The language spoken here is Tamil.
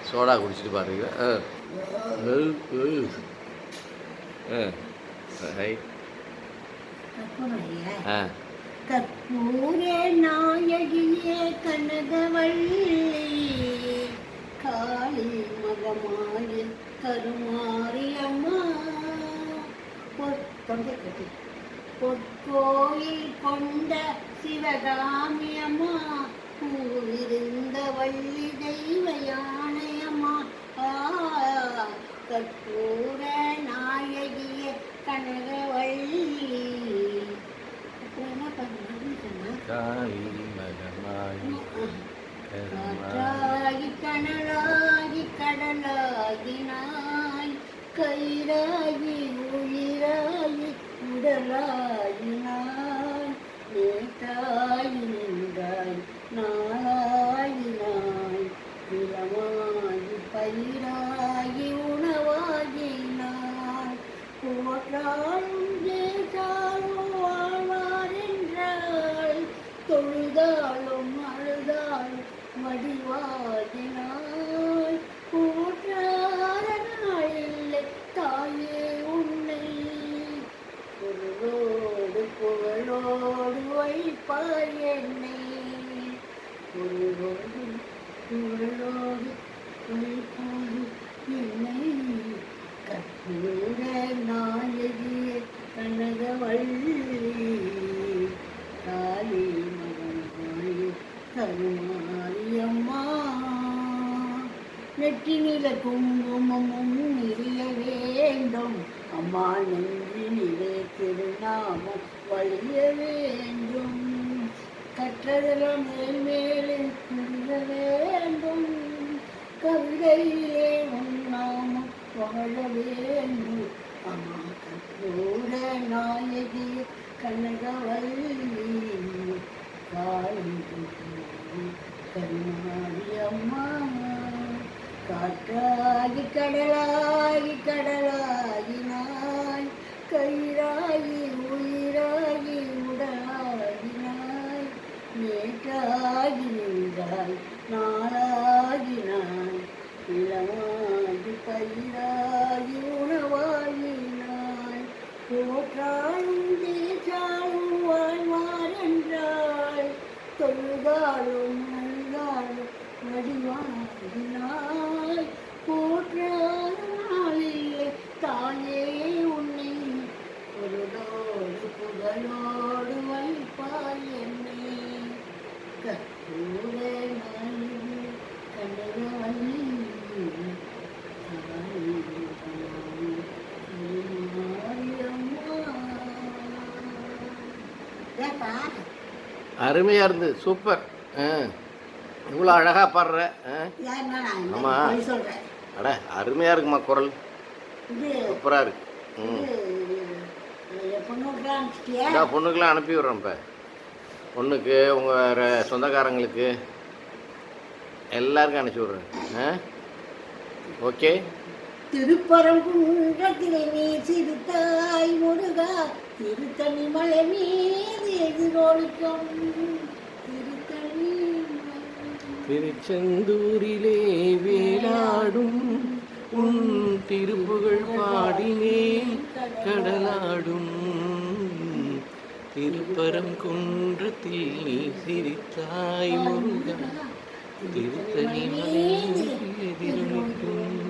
சோடா குடிச்சிட்டு பாருங்க. கற்பூர நாயகியே கனகவள்ளி காளி மகமாய கருமாரியம்மா தொண்டை கட்டி பொற்கோயில் கொண்ட சிவகாமியம்மா பூவிருந்த வள்ளி தெய்வ யானையம்மா கற்பூர நாயகிய கனகவள்ளி. காற்றாகி கனலாகி கடலாகினாய் கயிறாகி உயிராகி உடலாகினாய் நேற்றாகி நின்றாய் நாளாகினாய் இளமாகி பயிராகி உணவாகினாய் போற்றாலும் தேசாலும் வாழ்வார் என்றாய் தொழுதாலும் அழுதாலும் வடிவாகினாய் போற்றாத நாளில்லை தாயே உன்னை பொருளோடு புகழோடு வைப்பாய் என்னை பொருளோடு புகழோடு வைப்பாய் என்னை கற்பூர நாயகிய கனகவள்ளி காளி மகமாய கருமாரியம்மா. நெற்றினில குங்குமமும் நிறைய வேண்டும் அம்மா நெஞ்சினிலே திருநாமம் வழிய வேண்டும் கற்றதெல்லாம் மேல்மேலே புரிய வேண்டும் கவிதையிலே உன்னாமம் வாழ வேண்டும் அம்மா கற்பூர நாயகி கனகவள்ளி காளி கருமாரியம்மா. காற்றாகி கடலாகி கடலாகினாய் கயிறாகி உயிராகி உடலாகினாய் நேற்றாகி நின்றாய் நாளாகினாய் இளமாகி பயிராகி உணவாகினாய் போற்றாலும் தேசாலும் வாழ்வார் என்றாய் தொழுதாலும் அழுதாலும் வடிவாகினாய் போற்றாத நாளில்லை தாயே உன்னை பொருளோடு புகழோடு வைப்பாய் என்னை கற்பூர நாயகி கனகவள்ளி அருமையாக இருந்தது. சூப்பர். இவ்வளோ அழகாக பாடுற. ஆமாம். அட அருமையாக இருக்குமா குரல். சூப்பராக இருக்கு. பொண்ணுக்கெலாம் அனுப்பி விட்றேன். இப்போ பொண்ணுக்கு உங்கள் சொந்தக்காரங்களுக்கு எல்லாருக்கும் அனுப்பிச்சி விட்றேன். ஓகே. திருப்பரங்குன்றத்திலே நீ சிறுத்தாய் முருகா திருத்தணி மலை மீது எதிரொலிக்கும் திருத்தணி திருச்செந்தூரிலே வேலாடும் உன் திருப்புகழ் பாடினே கடலாடும் திருப்பரங்குன்றத்தில் நீ சிரித்தாய் முருகா திருத்தணி மலை மீது எதிரொலிக்கும்